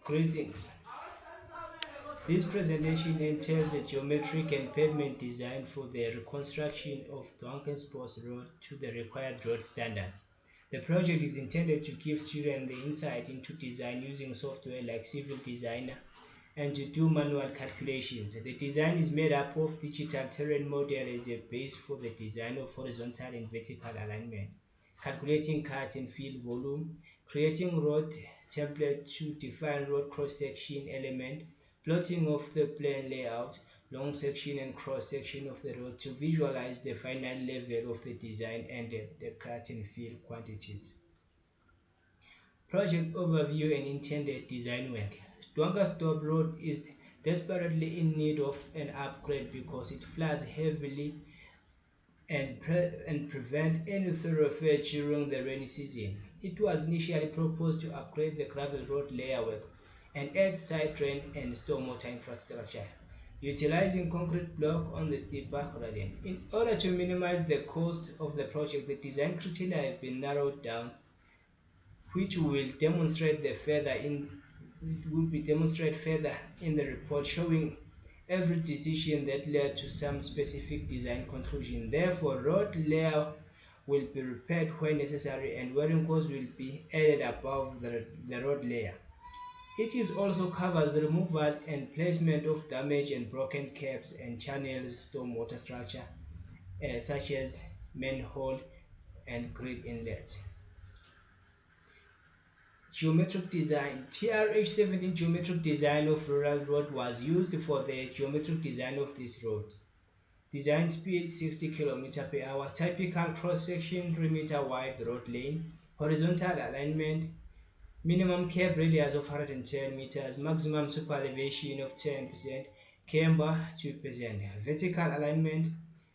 Greetings. This presentation entails a geometric and pavement design for the reconstruction of Duncan's Road to the required road standard. The project is intended to give students the insight into design using software like Civil Designer and to do manual calculations. The design is made up of digital terrain model as a base for the design of horizontal and vertical alignment, calculating cut and fill volume, creating road template to define road cross-section element, plotting of the plane layout, long section and cross section of the road to visualize the final level of the design and the cut and fill quantities. Project overview and intended design work. Dwangastorp Road is desperately in need of an upgrade because it floods heavily and prevent any thoroughfare during the rainy season. It was initially proposed to upgrade the gravel road layerwork and add side drain and stormwater infrastructure, utilizing concrete block on the steeper gradient. In order to minimize the cost of the project, the design criteria have been narrowed down, which will be demonstrated further in the report, showing every decision that led to some specific design conclusion. Therefore, road layer will be repaired where necessary and wearing costs will be added above the road layer. It is also covers the removal and placement of damaged and broken caps and channels, stormwater structure, such as manhole and grip inlets. Geometric design. TRH-17 geometric design of rural road was used for the geometric design of this road. Design speed 60 km/h, typical cross-section 3-meter wide road lane, horizontal alignment, minimum curve radius of 110 meters, maximum super elevation of 10%, camber 2%, vertical alignment,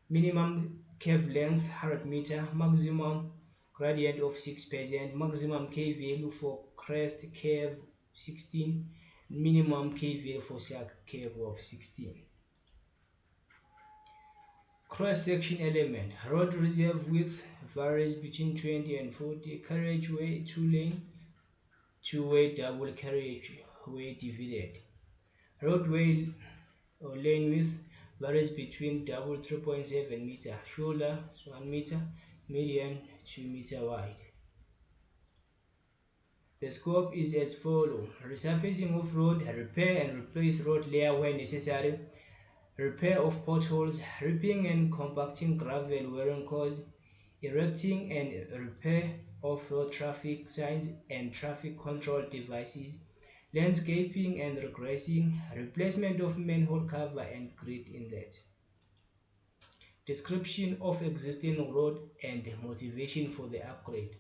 minimum curve length 100 meter, maximum gradient of 6%, maximum K value for crest curve 16, minimum K value for sharp curve of 16. Cross-section element. Road reserve width varies between 20 and 40. Carriageway 2-lane, two-way double carriageway divided. Roadway or lane width varies between double 3.7 meter, shoulder 1 meter, median 2 meter wide. The scope is as follows: resurfacing of road, repair and replace road layer where necessary, repair of potholes, ripping and compacting gravel wearing cause, erecting and repair of road traffic signs and traffic control devices, landscaping and regressing, replacement of manhole cover and grid inlet. Description of existing road and motivation for the upgrade.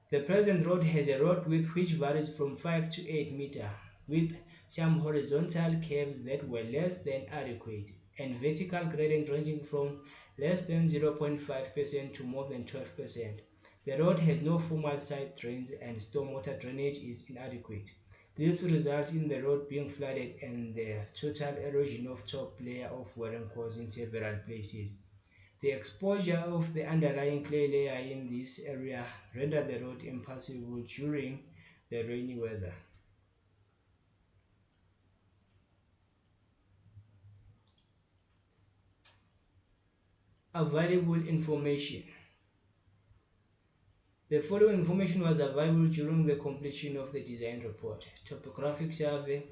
The present road has a road width which varies from 5 to 8 meters, with some horizontal curves that were less than adequate, and vertical gradient ranging from less than 0.5% to more than 12%. The road has no formal side drains and stormwater drainage is inadequate. This results in the road being flooded and the total erosion of top layer of wearing cause in several places. The exposure of the underlying clay layer in this area rendered the road impassable during the rainy weather. Available information. The following information was available during the completion of the design report: topographic survey,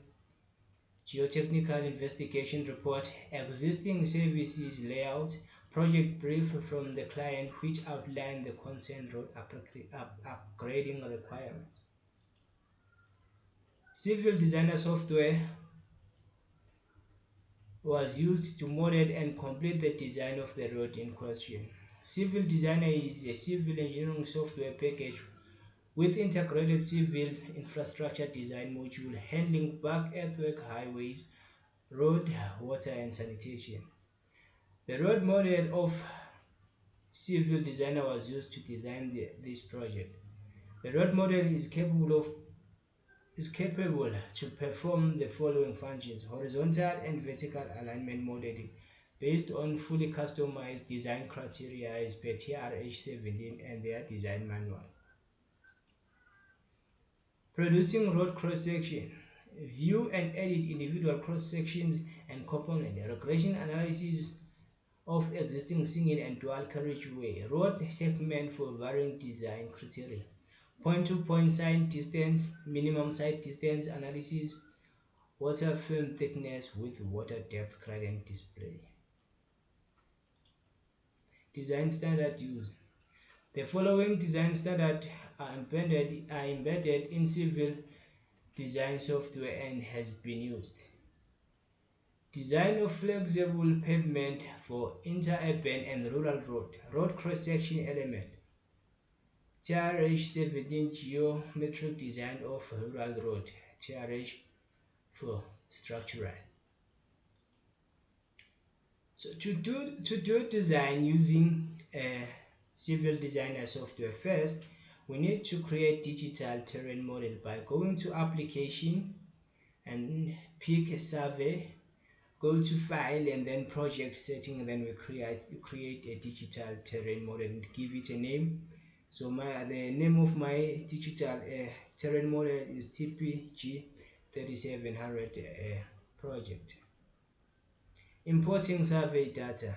geotechnical investigation report, existing services layout, project brief from the client which outlined the concerned road upgrading requirements. Civil Designer software was used to model and complete the design of the road in question. Civil Designer is a civil engineering software package with integrated civil infrastructure design module handling bulk earthwork, highways, road, water, and sanitation. The road model of Civil Designer was used to design this project. The road model is capable to perform the following functions: horizontal and vertical alignment modeling based on fully customized design criteria as per TRH-17 and their design manual. Producing road cross-section. view and edit individual cross sections and component, regression analysis of existing single and dual carriageway, road segment for varying design criteria, point-to-point side distance, minimum side distance analysis, water film thickness with water depth gradient display. Design standard use. The following design standards are embedded in civil design software and has been used. Design of flexible pavement for interurban and rural road cross-section element. TRH 17 geometric design of rural road. TRH for structural. So to do design using civil designer software, first we need to create digital terrain model by going to application and pick a survey, go to file and then project setting, and then we create a digital terrain model and give it a name. So the name of my digital terrain model is TPG 3700 project. Importing survey data.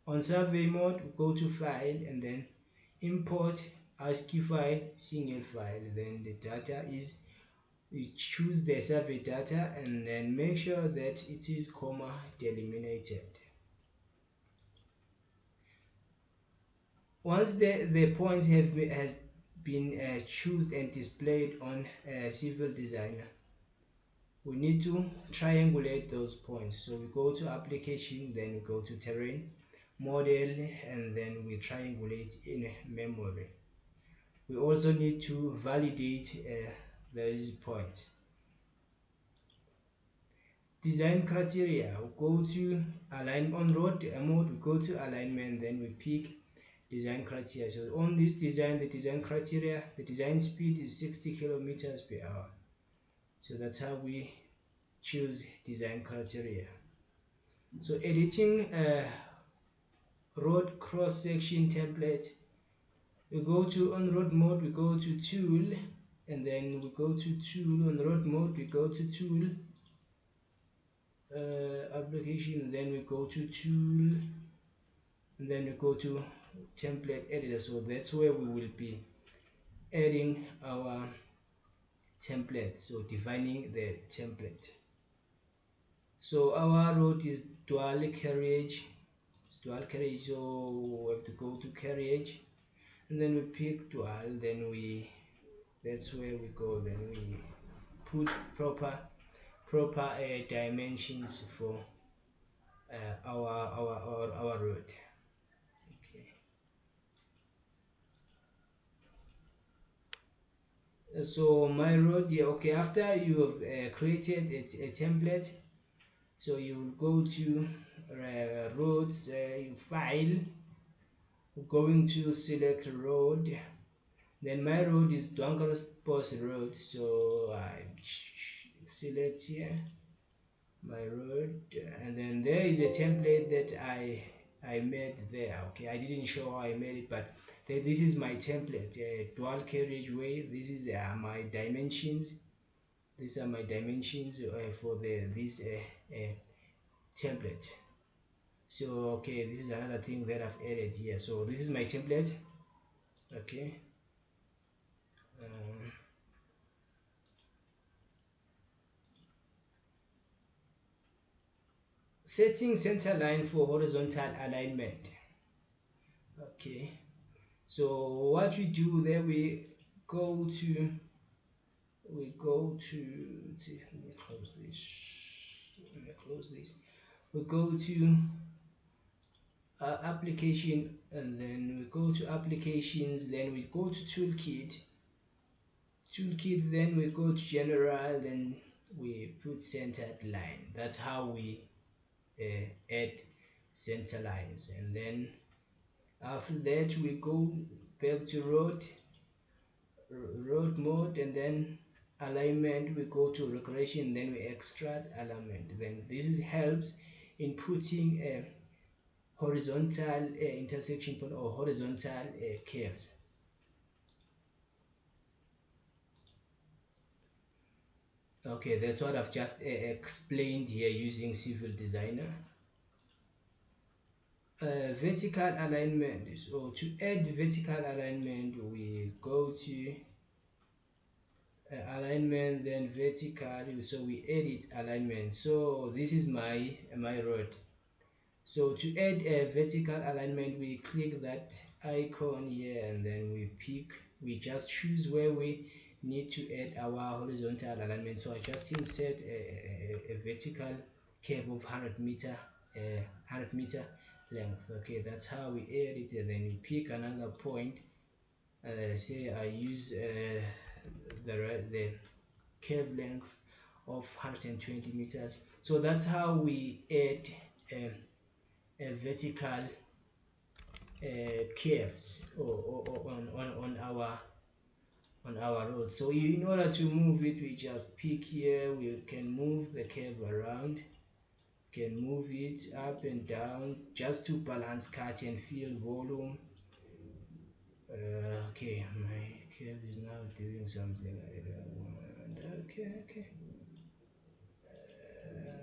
On survey mode, we go to file and then import ASCII file, single file. Then the data is, we choose the survey data and then make sure that it is comma delimited. Once the points has been chosen and displayed on civil designer, we need to triangulate those points. So we go to application, then we go to terrain model, and then we triangulate in memory. We also need to validate those points. Design criteria, we go to align on road mode, we go to alignment, then we pick design criteria. So on this design, the design criteria, the design speed is 60 kilometers per hour. So that's how we choose design criteria. So editing road cross section template, we go to on road mode, we go to tool, and then we go to tool. On road mode, we go to tool, application, then we go to tool, and then we go to template editor. So that's where we will be adding our template, so defining the template. So our road is dual carriage, so we have to go to carriage, and then we pick dual, then that's where we go, then we put proper dimensions for our road. Okay. So my road, yeah, okay, after you have created a template, so you go to roads, you file, going to select road, then my road is Post road, so I select here my road, and then there is a template that I made there. Okay, I didn't show how I made it, but this is my template, dual carriageway. This is my dimensions. These are my dimensions for this template. So okay, this is another thing that I've added here. So this is my template. Okay. Um, Setting center line for horizontal alignment. Okay, so what we do there, go to let me close this. We go to application, and then we go to applications, then we go to toolkit, then we go to general, then we put centered line. That's how we add center lines. And then after that we go back to road mode, and then alignment, we go to regression, then we extract alignment. Then this helps in putting a horizontal intersection point or horizontal curves. Okay, that's what I've just explained here using civil designer. Vertical alignment. So to add vertical alignment, we go to alignment, then vertical. So we edit alignment. So this is my road. So to add a vertical alignment, we click that icon here, and then we just choose where we need to add our horizontal alignment. So I just insert a vertical curve of 100 meter length. Okay, that's how we add it, and then we pick another point. Say I use the curve length of 120 meters. So that's how we add a vertical curves or on our road. So in order to move it, we just pick here. We can move the curve around, can move it up and down just to balance cut and fill volume. Okay, my curve is now doing something I don't want. Okay. Yeah.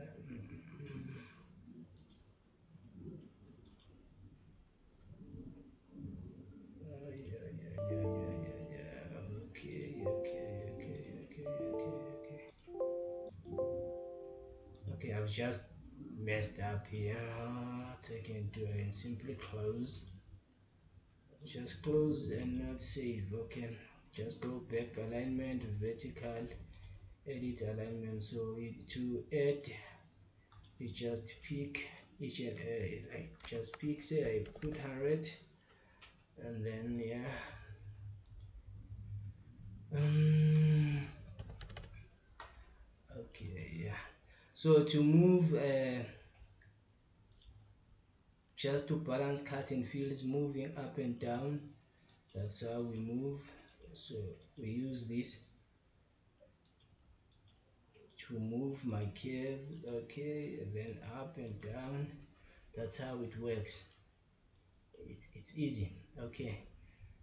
Okay. Okay, I've just messed up here. Take into and simply close. Just close and not save. Okay, just go back alignment, vertical, edit alignment. So to add, you just pick each and like just pick. Say I put 100, and then yeah. Okay, yeah. So to move just to balance cut and fields moving up and down, that's how we move. So we use this to move my curve. Okay, and then up and down, that's how it works. It's easy. Okay,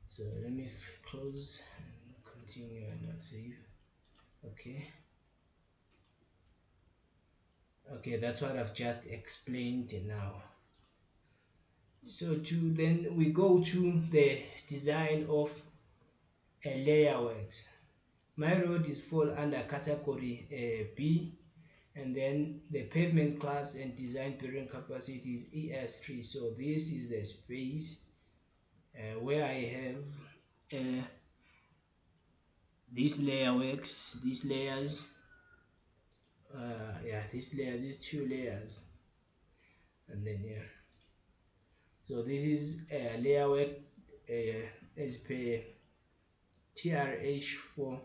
so let me close and continue and not save. Okay, that's what I've just explained now. So to then we go to the design of a layer works. My road is fall under category B, and then the pavement class and design bearing capacity is ES3. So this is the space where I have this layer works, these layers, yeah, this layer, these two layers, and then yeah. So this is layer work as per TRH4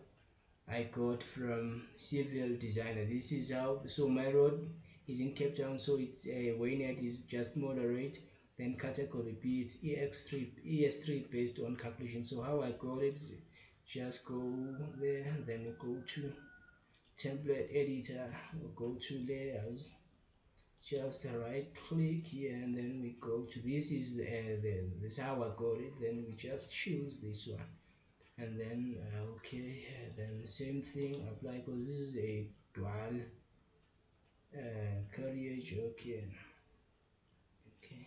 I got from civil designer. This is how. So my road is in Cape Town, so it's Waynet is just moderate. Then category B, it's ES3 based on calculation. So how I got it, just go there, then go to template editor, we'll go to layers, just right click here, and then we go to this is this how I got it. Then we just choose this one, and then okay, then the same thing apply because this is a dual carriage. Okay,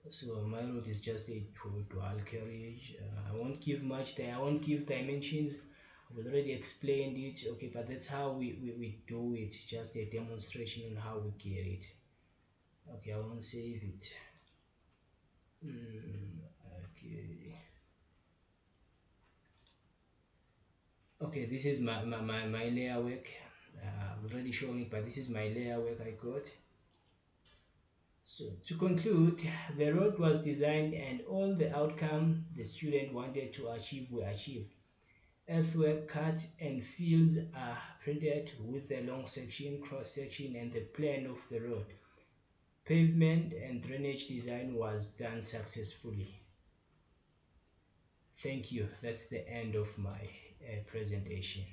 so my road is just a dual carriage. I won't give much there, I won't give dimensions, I've already explained it. Okay, but that's how we do it, just a demonstration on how we get it. Okay, I won't save it. Okay. Okay, this is my layer work. I've already shown it, but this is my layer work I got. So to conclude, the road was designed and all the outcome the student wanted to achieve were achieved. Earthwork cut and fields are printed with the long section, cross section, and the plan of the road. Pavement and drainage design was done successfully. Thank you. That's the end of my presentation.